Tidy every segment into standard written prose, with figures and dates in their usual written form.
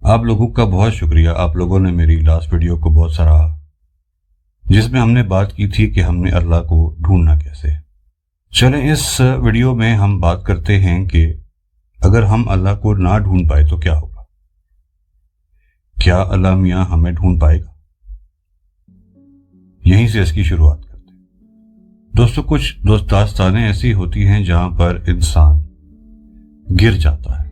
آپ لوگوں کا بہت شکریہ. آپ لوگوں نے میری لاسٹ ویڈیو کو بہت سراہا جس میں ہم نے بات کی تھی کہ ہم نے اللہ کو ڈھونڈنا کیسے. چلیں اس ویڈیو میں ہم بات کرتے ہیں کہ اگر ہم اللہ کو نہ ڈھونڈ پائے تو کیا ہوگا. کیا اللہ میاں ہمیں ڈھونڈ پائے گا؟ یہیں سے اس کی شروعات کرتے ہیں. دوستو کچھ داستانیں ایسی ہوتی ہیں جہاں پر انسان گر جاتا ہے،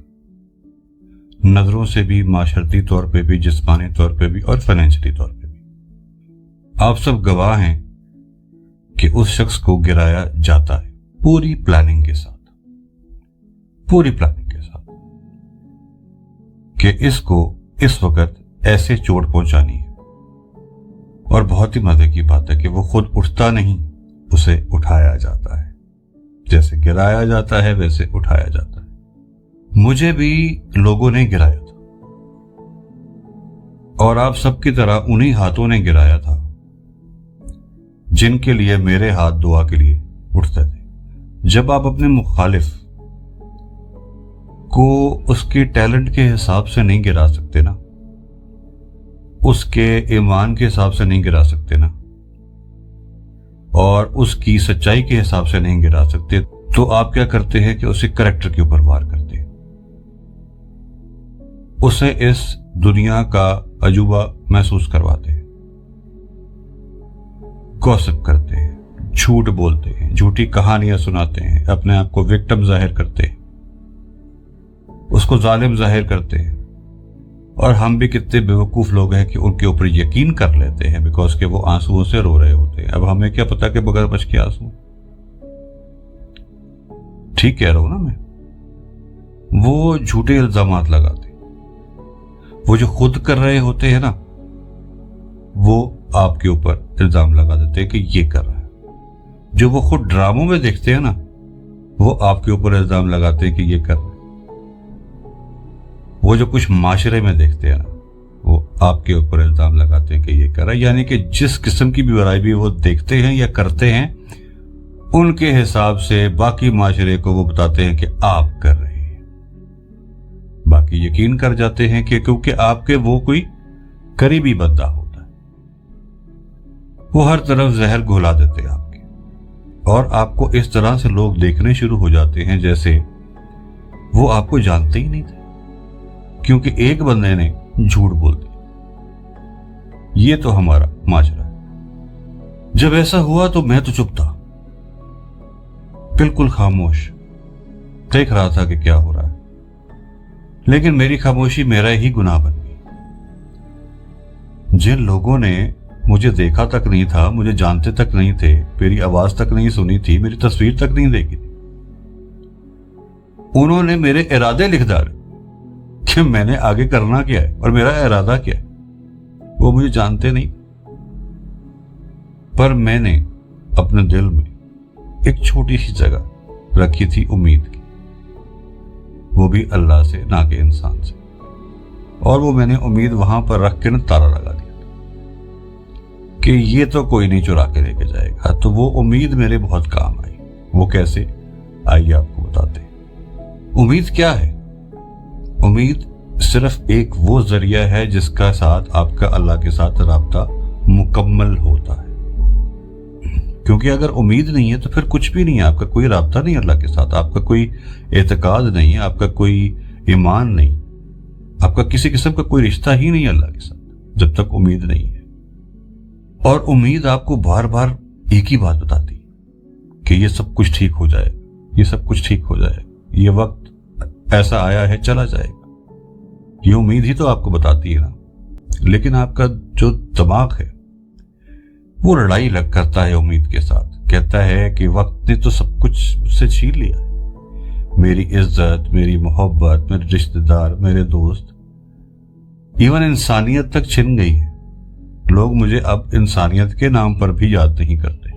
نظروں سے بھی، معاشرتی طور پہ بھی، جسمانی طور پہ بھی اور فائنینشلی طور پہ بھی. آپ سب گواہ ہیں کہ اس شخص کو گرایا جاتا ہے پوری پلاننگ کے ساتھ کہ اس کو اس وقت ایسے چوٹ پہنچانی ہے. اور بہت ہی مزے کی بات ہے کہ وہ خود اٹھتا نہیں، اسے اٹھایا جاتا ہے. جیسے گرایا جاتا ہے ویسے اٹھایا جاتا ہے. مجھے بھی لوگوں نے گرایا تھا اور آپ سب کی طرح انہی ہاتھوں نے گرایا تھا جن کے لیے میرے ہاتھ دعا کے لیے اٹھتے تھے. جب آپ اپنے مخالف کو اس کے ٹیلنٹ کے حساب سے نہیں گرا سکتے نا، اس کے ایمان کے حساب سے نہیں گرا سکتے نا، اور اس کی سچائی کے حساب سے نہیں گرا سکتے، تو آپ کیا کرتے ہیں کہ اسے کریکٹر کے اوپر وار کرتے ہیں، اسے اس دنیا کا عجوبہ محسوس کرواتے ہیں، گوسپ کرتے ہیں، جھوٹ بولتے ہیں، جھوٹی کہانیاں سناتے ہیں، اپنے آپ کو وکٹم ظاہر کرتے ہیں، اس کو ظالم ظاہر کرتے ہیں. اور ہم بھی کتنے بیوقوف لوگ ہیں کہ ان کے اوپر یقین کر لیتے ہیں بیکاز کہ وہ آنسوؤں سے رو رہے ہوتے ہیں. اب ہمیں کیا پتا کہ بغیر بچ کے آنسو، ٹھیک کہہ رہا ہوں نا میں. وہ جھوٹے الزامات لگاتے ہیں. وہ جو خود کر رہے ہوتے ہیں نا، وہ آپ کے اوپر الزام لگا دیتے ہیں کہ یہ کر رہا ہے. جو وہ خود ڈراموں میں دیکھتے ہیں نا، وہ آپ کے اوپر الزام لگاتے ہیں کہ یہ کر رہا ہے. وہ جو کچھ معاشرے میں دیکھتے ہیں نا، وہ آپ کے اوپر الزام لگاتے ہیں کہ یہ کر رہا ہے. یعنی کہ جس قسم کی بھی برائی بھی وہ دیکھتے ہیں یا کرتے ہیں، ان کے حساب سے باقی معاشرے کو وہ بتاتے ہیں کہ آپ کر رہے ہیں. باقی یقین کر جاتے ہیں کہ کیونکہ آپ کے وہ کوئی قریبی بندہ ہوتا ہے، وہ ہر طرف زہر گھولا دیتے ہیں آپ کے. اور آپ کو اس طرح سے لوگ دیکھنے شروع ہو جاتے ہیں جیسے وہ آپ کو جانتے ہی نہیں تھے، کیونکہ ایک بندے نے جھوٹ بول دیا. یہ تو ہمارا معاشرہ ہے. جب ایسا ہوا تو میں تو چپ تھا، بالکل خاموش دیکھ رہا تھا کہ کیا ہو رہا ہے. لیکن میری خاموشی میرا ہی گناہ بن گئی. جن لوگوں نے مجھے دیکھا تک نہیں تھا، مجھے جانتے تک نہیں تھے، میری آواز تک نہیں سنی تھی، میری تصویر تک نہیں دیکھی تھی، انہوں نے میرے ارادے لکھ ڈالے کہ میں نے آگے کرنا کیا ہے اور میرا ارادہ کیا ہے. وہ مجھے جانتے نہیں، پر میں نے اپنے دل میں ایک چھوٹی سی جگہ رکھی تھی امید کی، وہ بھی اللہ سے نہ کہ انسان سے. اور وہ میں نے امید وہاں پر رکھ کے تالا لگا دیا کہ یہ تو کوئی نہیں چرا کے لے کے جائے گا. تو وہ امید میرے بہت کام آئی. وہ کیسے آئیے آپ کو بتاتے ہیں. امید کیا ہے؟ امید صرف ایک وہ ذریعہ ہے جس کا ساتھ آپ کا اللہ کے ساتھ رابطہ مکمل ہوتا ہے. کیونکہ اگر امید نہیں ہے تو پھر کچھ بھی نہیں ہے، آپ کا کوئی رابطہ نہیں اللہ کے ساتھ، آپ کا کوئی اعتقاد نہیں ہے، آپ کا کوئی ایمان نہیں، آپ کا کسی قسم کا کوئی رشتہ ہی نہیں اللہ کے ساتھ جب تک امید نہیں ہے. اور امید آپ کو بار بار ایک ہی بات بتاتی کہ یہ سب کچھ ٹھیک ہو جائے، یہ سب کچھ ٹھیک ہو جائے، یہ وقت ایسا آیا ہے چلا جائے گا. یہ امید ہی تو آپ کو بتاتی ہے نا. لیکن آپ کا جو دماغ ہے وہ لڑائی لگ کرتا ہے امید کے ساتھ. کہتا ہے کہ وقت نے تو سب کچھ مجھ سے چھین لیا ہے، میری عزت، میری محبت، میرے رشتہ دار، میرے دوست، ایون انسانیت تک چھن گئی ہے. لوگ مجھے اب انسانیت کے نام پر بھی یاد نہیں کرتے.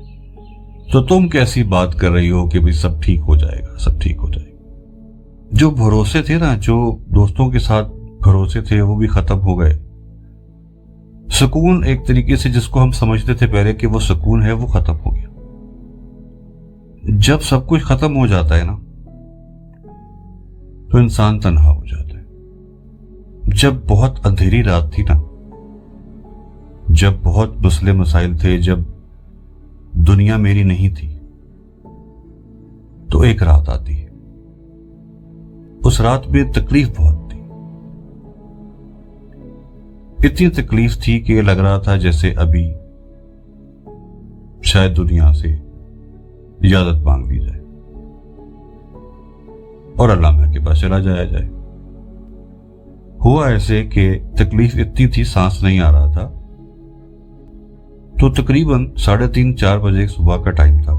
تو تم کیسی بات کر رہی ہو کہ بھی سب ٹھیک ہو جائے گا، سب ٹھیک ہو جائے گا. جو بھروسے تھے نا، جو دوستوں کے ساتھ بھروسے تھے، وہ بھی ختم ہو گئے. سکون ایک طریقے سے جس کو ہم سمجھتے تھے پہلے کہ وہ سکون ہے، وہ ختم ہو گیا. جب سب کچھ ختم ہو جاتا ہے نا تو انسان تنہا ہو جاتا ہے. جب بہت اندھیری رات تھی نا، جب بہت مسئلے مسائل تھے، جب دنیا میری نہیں تھی، تو ایک رات آتی ہے. اس رات میں تکلیف بہت تھی. اتنی تکلیف تھی کہ لگ رہا تھا جیسے ابھی شاید دنیا سے اجازت مانگ لی جائے اور علامہ کے پاس چلا جایا جائے. ہوا ایسے کہ تکلیف اتنی تھی، سانس نہیں آ رہا تھا. تو تقریباً 3:30-4 بجے صبح کا ٹائم تھا.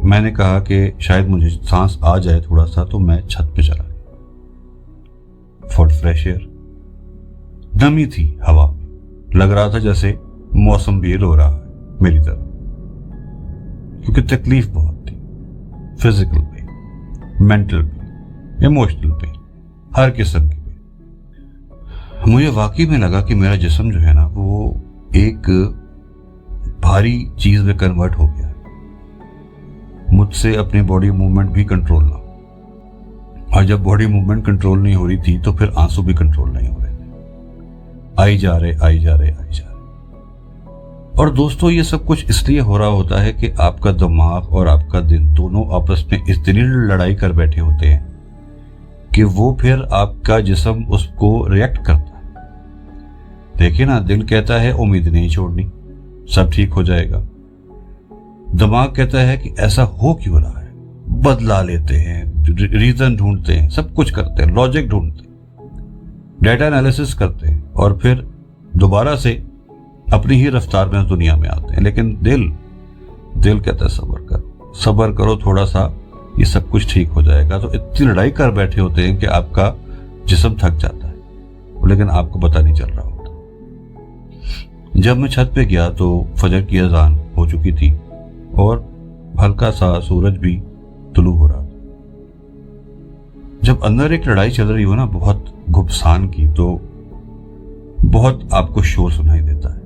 میں نے کہا کہ شاید مجھے سانس آ جائے تھوڑا سا، تو میں چھت پہ چلا گیا فار فریش ایئر. نمی تھی ہوا میں، لگ رہا تھا جیسے موسم بھی رو رہا ہے میری طرف، کیونکہ تکلیف بہت تھی. Physical pain, mental pain, emotional pain, ہر قسم کی پین. مجھے واقعی میں لگا کہ میرا جسم جو ہے نا وہ ایک بھاری چیز میں کنورٹ ہو گیا ہے. مجھ سے اپنی باڈی موومنٹ بھی کنٹرول نہ ہو، اور جب باڈی موومنٹ کنٹرول نہیں ہو رہی تھی تو پھر آنسو بھی کنٹرول نہیں ہو رہے تھے. آئی جا رہے. اور دوستو، یہ سب کچھ اس لیے ہو رہا ہوتا ہے کہ آپ کا دماغ اور آپ کا دل دونوں آپس میں اتنی لڑائی کر بیٹھے ہوتے ہیں کہ وہ پھر آپ کا جسم اس کو ریئیکٹ کرتا ہے. دیکھیں نا، دل کہتا ہے امید نہیں چھوڑنی، سب ٹھیک ہو جائے گا. دماغ کہتا ہے کہ ایسا ہو کیوں رہا ہے، بدلا لیتے ہیں، ریزن ڈھونڈتے ہیں، سب کچھ کرتے ہیں، لاجک ڈھونڈتے ہیں، ڈیٹا انالیسس کرتے ہیں، اور پھر دوبارہ سے اپنی ہی رفتار میں دنیا میں آتے ہیں. لیکن دل کہتا ہے صبر کرو تھوڑا سا، یہ سب کچھ ٹھیک ہو جائے گا. تو اتنی لڑائی کر بیٹھے ہوتے ہیں کہ آپ کا جسم تھک جاتا ہے، لیکن آپ کو پتہ نہیں چل رہا ہوتا. جب میں چھت پہ گیا تو فجر کی اذان ہو چکی تھی اور ہلکا سا سورج بھی طلوع ہو رہا تھا. جب اندر ایک لڑائی چل رہی ہو نا بہت گھبسان کی، تو بہت آپ کو شور سنائی دیتا ہے.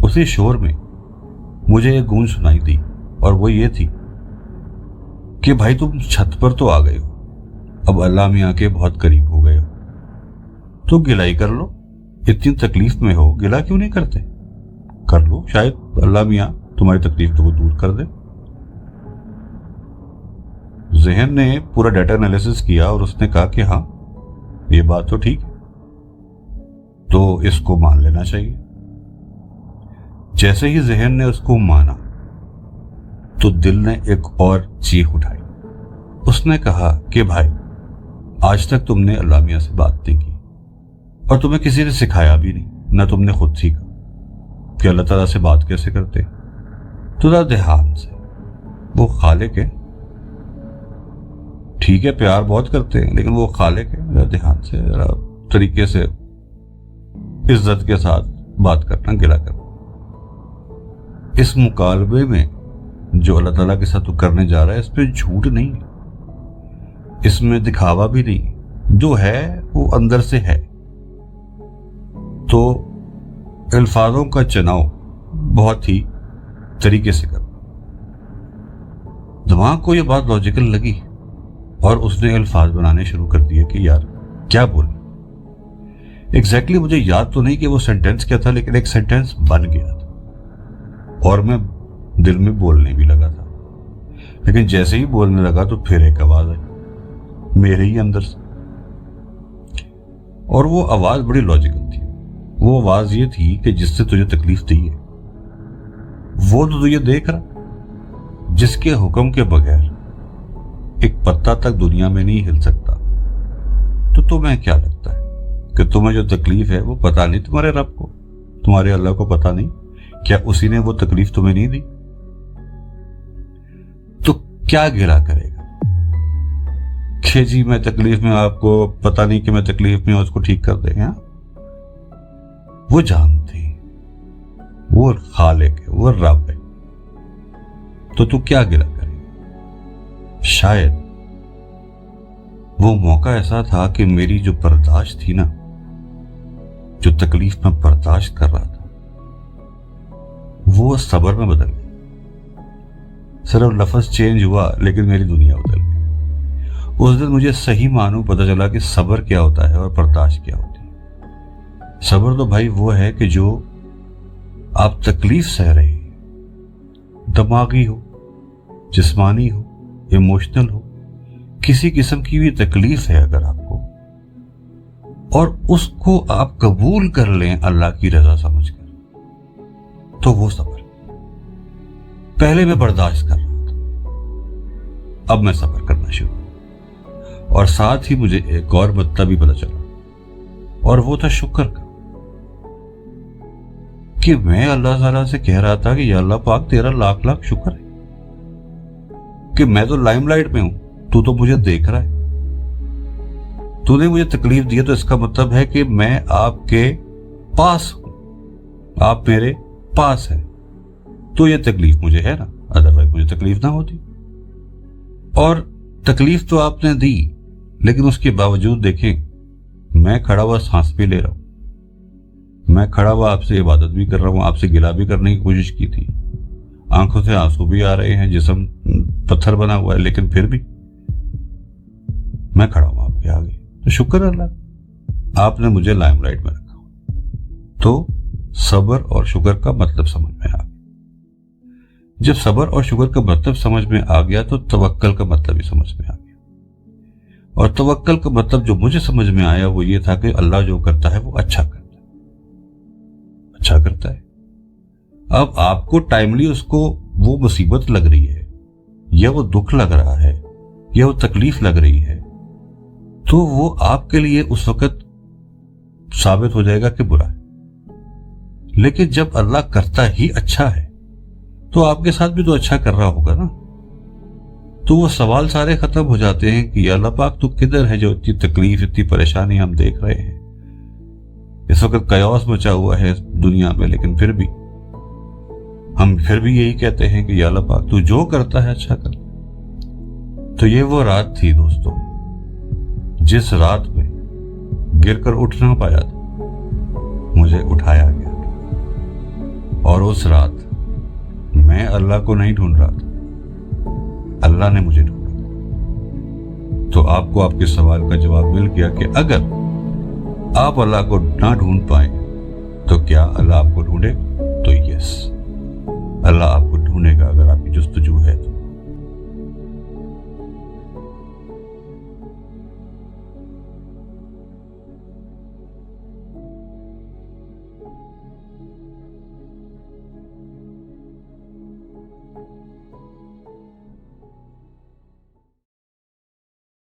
اسی شور میں مجھے ایک گونج سنائی دی، اور وہ یہ تھی کہ بھائی تم چھت پر تو آ گئے ہو، اب اللہ میاں کے بہت قریب ہو گئے ہو، تو گلائی کر لو. اتنی تکلیف میں ہو، گلا کیوں نہیں کرتے؟ کر لو، شاید اللہ میاں تمہاری تکلیف تو وہ دور کر دے. ذہن نے پورا ڈیٹا انالیسس کیا اور اس نے کہا کہ ہاں، یہ بات تو ٹھیک ہے، تو اس کو مان لینا چاہیے. جیسے ہی ذہن نے اس کو مانا تو دل نے ایک اور چیخ اٹھائی. اس نے کہا کہ بھائی، آج تک تم نے اللہ میاں سے بات نہیں کی، اور تمہیں کسی نے سکھایا بھی نہیں، نہ تم نے خود سیکھا کہ اللہ تعالیٰ سے بات کیسے کرتے. تو ذرا دھیان سے، وہ خالق ہے، ٹھیک ہے پیار بہت کرتے ہیں لیکن وہ خالق ہے. ذرا دھیان سے، ذرا طریقے سے، عزت کے ساتھ بات کرنا، گلا کرنا. اس مکالمے میں جو اللہ تعالیٰ کے ساتھ تو کرنے جا رہا ہے، اس پہ جھوٹ نہیں ہے، اس میں دکھاوا بھی نہیں. جو ہے وہ اندر سے ہے. تو الفاظوں کا چناؤ بہت ہی طریقے سے کرنا. دماغ کو یہ بات لاجیکل لگی اور اس نے الفاظ بنانے شروع کر دیے کہ یار کیا بولیں. ایگزیکٹلی مجھے یاد تو نہیں کہ وہ سینٹینس کیا تھا، لیکن ایک سینٹینس بن گیا تھا اور میں دل میں بولنے بھی لگا تھا. لیکن جیسے ہی بولنے لگا تو پھر ایک آواز آئی میرے ہی اندر سے، اور وہ آواز بڑی لاجیکل تھی. وہ آواز یہ تھی کہ جس سے تجھے تکلیف دی ہے وہ تو تجھے دیکھ رہا، جس کے حکم کے بغیر ایک پتا تک دنیا میں نہیں ہل سکتا. تو تمہیں کیا لگتا ہے کہ تمہیں جو تکلیف ہے وہ پتا نہیں تمہارے رب کو، تمہارے اللہ کو پتا نہیں؟ کیا اسی نے وہ تکلیف تمہیں نہیں دی؟ تو کیا گلا کرے گا کہ جی میں تکلیف میں، آپ کو پتا نہیں کہ میں تکلیف میں ہوں، اس کو ٹھیک کر دیں گے. وہ جانتے ہیں، وہ خالق ہے، وہ رب ہے. تو کیا گلا کرے؟ شاید وہ موقع ایسا تھا کہ میری جو برداشت تھی نا، جو تکلیف میں برداشت کر رہا تھا، وہ صبر میں بدل گئی. صرف لفظ چینج ہوا لیکن میری دنیا بدل گئی. اس دن مجھے صحیح معنوں پتہ چلا کہ صبر کیا ہوتا ہے اور برداشت کیا ہوتی ہے. صبر تو بھائی وہ ہے کہ جو آپ تکلیف سہ رہے ہیں، دماغی ہو، جسمانی ہو، ایموشنل ہو، کسی قسم کی بھی تکلیف ہے اگر آپ کو، اور اس کو آپ قبول کر لیں اللہ کی رضا سمجھ کر، تو وہ صبر۔ پہلے میں برداشت کر رہا تھا، اب میں صبر کرنا شروع ہوا، اور ساتھ ہی مجھے ایک اور مطلب بھی پتہ چلا، اور وہ تھا شکر کا، کہ میں اللہ تعالیٰ سے کہہ رہا تھا کہ یا اللہ پاک تیرا لاکھ لاکھ شکر ہے کہ میں تو لائم لائٹ میں ہوں، تو مجھے دیکھ رہا ہے، تو نے مجھے تکلیف دی، تو اس کا مطلب ہے کہ میں آپ کے پاس ہوں، آپ میرے پاس ہیں، تو یہ تکلیف مجھے ہے نا، ادروائز مجھے تکلیف نہ ہوتی۔ اور تکلیف تو آپ نے دی، لیکن اس کے باوجود دیکھیں میں کھڑا ہوا سانس بھی لے رہا ہوں، میں کھڑا ہوا آپ سے عبادت بھی کر رہا ہوں، آپ سے گلا بھی کرنے کی کوشش کی تھی، آنکھوں سے آنسو بھی آ رہے ہیں، جسم پتھر بنا ہوا ہے، لیکن پھر بھی میں کھڑا ہوں آپ کے آگے، تو شکر اللہ آپ نے مجھے لائم لائٹ میں رکھا۔ تو صبر اور شکر کا مطلب سمجھ میں آ گیا۔ جب صبر اور شکر کا مطلب سمجھ میں آ گیا تو توکل کا مطلب بھی سمجھ میں آ گیا، اور توکل کا مطلب جو مجھے سمجھ میں آیا وہ یہ تھا کہ اللہ جو کرتا ہے وہ اچھا کرتا ہے۔ اب آپ کو ٹائملی اس کو وہ مصیبت لگ رہی ہے، یا وہ دکھ لگ رہا ہے، یا وہ تکلیف لگ رہی ہے، تو وہ آپ کے لیے اس وقت ثابت ہو جائے گا کہ برا ہے، لیکن جب اللہ کرتا ہی اچھا ہے تو آپ کے ساتھ بھی تو اچھا کر رہا ہوگا نا، تو وہ سوال سارے ختم ہو جاتے ہیں کہ یا اللہ پاک تو کدھر ہے جو اتنی تکلیف اتنی پریشانی ہم دیکھ رہے ہیں، اس وقت قیاس مچا ہوا ہے دنیا میں، لیکن پھر بھی ہم پھر بھی یہی کہتے ہیں کہ یا اللہ پاک تو جو کرتا ہے اچھا کر۔ تو یہ وہ رات تھی دوستو جس رات میں گر کر اٹھ نہ پایا تھا، مجھے اٹھایا گیا، اور اس رات میں اللہ کو نہیں ڈھونڈ رہا تھا، اللہ نے مجھے ڈھونڈا۔ تو آپ کو آپ کے سوال کا جواب مل گیا کہ اگر آپ اللہ کو نہ ڈھونڈ پائیں تو کیا اللہ آپ کو ڈھونڈے؟ تو یس، اللہ آپ کو ڈھونڈے گا